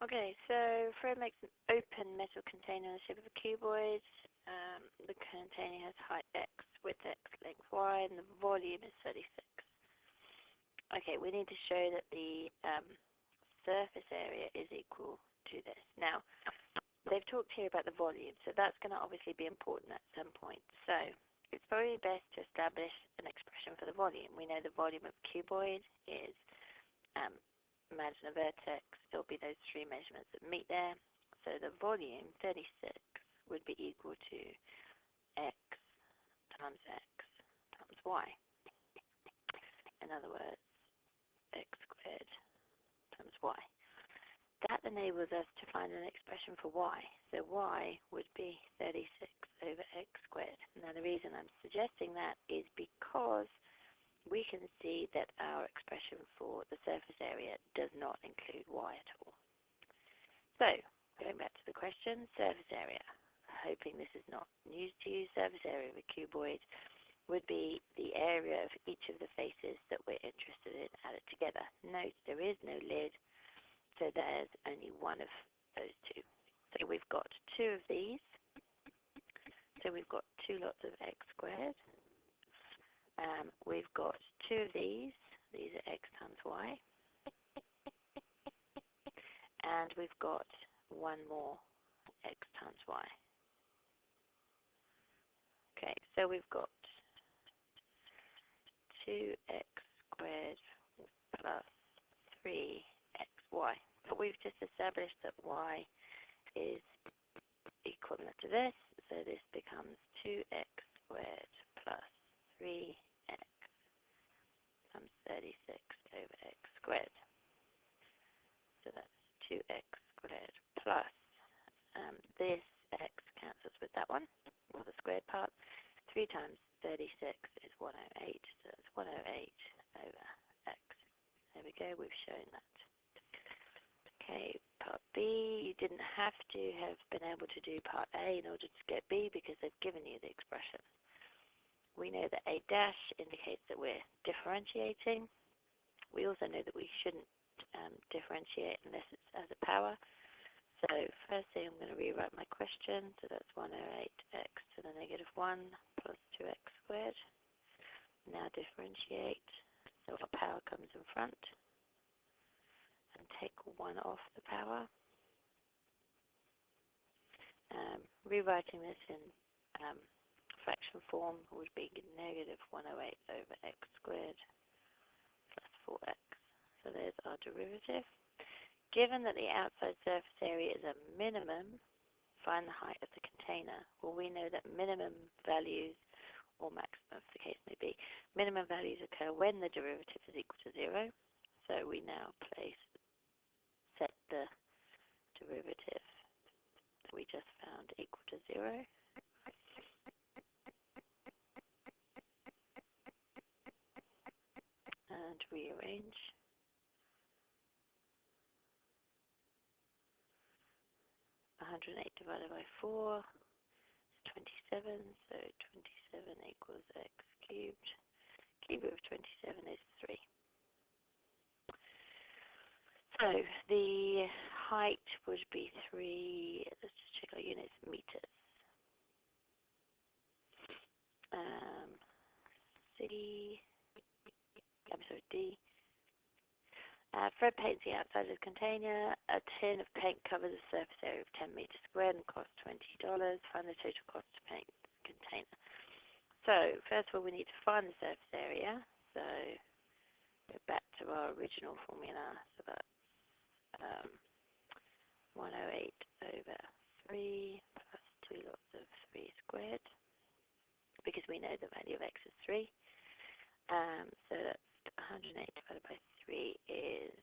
Okay, so Fred makes an open metal container in the shape of a cuboid. The container has height x, width x, length y, and the volume is 36. Okay, we need to show that the surface area is equal to this. Now, they've talked here about the volume, so that's going to obviously be important at some point. So, it's probably best to establish an expression for the volume. We know the volume of a cuboid is, imagine a vertex, there'll be those three measurements that meet there. So the volume, 36, would be equal to x times y. In other words, x squared times y. That enables us to find an expression for y. So y would be 36 over x squared. Now the reason I'm suggesting that is because we can see that our expression for the surface area does not include y at all. So, going back to the question, surface area. Hoping this is not news to you, surface area of a cuboid would be the area of each of the faces that we're interested in added together. Note there is no lid, so there's only one of those two. So we've got two of these. So we've got two lots of x squared. We've got two of these are x times y, and we've got one more x times y. Okay, so we've got 2x squared plus 3xy. But we've just established that y is equivalent to this, so this becomes 2x squared plus 3x times 36 over x squared. So that's 2x squared plus this x cancels with that one, or the squared part. 3 times 36 is 108, so that's 108 over x. There we go, we've shown that. Okay, part B, you didn't have to have been able to do part A in order to get B because they've given you the expression. We know that A dash indicates that we're differentiating. We also know that we shouldn't differentiate unless it's as a power. So firstly I'm going to rewrite my question, so that's 108x to the negative 1 plus 2x squared. Now differentiate, so our power comes in front, and take 1 off the power. Rewriting this in fraction form would be negative 108 over x squared plus 4x. So there's our derivative. Given that the outside surface area is a minimum, find the height of the container. Well, we know that minimum values, or maximum if the case may be, minimum values occur when the derivative is equal to 0. So we now set the derivative that we just found equal to 0. And rearrange. Divided by 4 is 27, so 27 equals x cubed. Cube of 27 is 3. So the height would be 3, let's just check our units, meters. D. Fred paints the outside of the container. A tin of paint covers a surface area of 10 meters squared and costs $20. Find the total cost to paint the container. So, first of all, we need to find the surface area. So, go back to our original formula. So that's 108 over 3 plus 2 lots of 3 squared, because we know the value of x is 3. So that's 108 divided by 3 is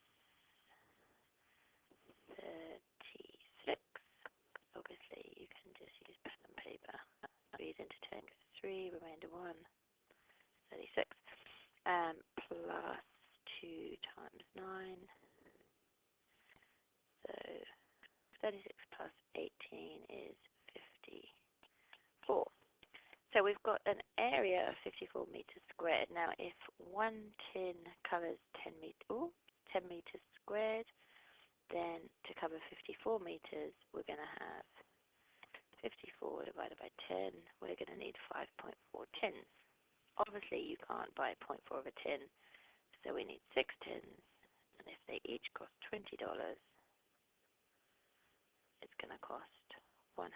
36. Obviously, you can just use pen and paper. 3 into 10 goes 3, remainder 1, 36. Plus 2 times 9. So 36 plus 18 is 54. So we've got an area of 54 meters squared. Now, if one tin covers 10 meters squared, then to cover cover 54 meters, we're going to have 54 divided by 10. We're going to need 5.4 tins. Obviously, you can't buy 0.4 of a tin, so we need 6 tins. And if they each cost $20, it's going to cost $120.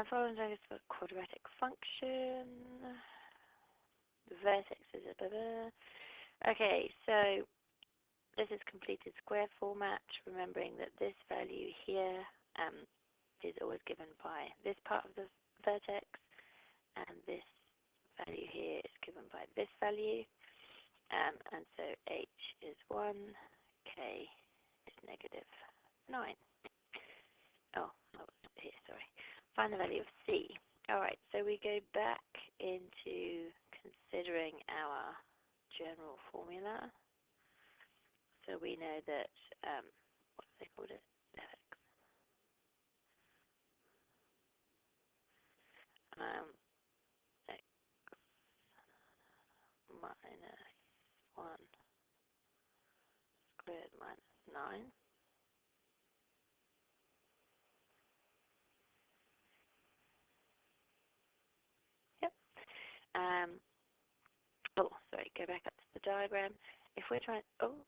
Following is for quadratic function. The vertex is a blah, blah. Okay, so this is completed square format, remembering that this value here is always given by this part of the vertex, and this value here is given by this value. And so h is 1, k is -9. Oh, here, sorry. Find the value of c. Alright, so we go back into considering our general formula. So we know that, what do they call it? Fx. X minus 1 squared minus 9. Yep. Oh, sorry, go back up to the diagram. If we're trying, oh,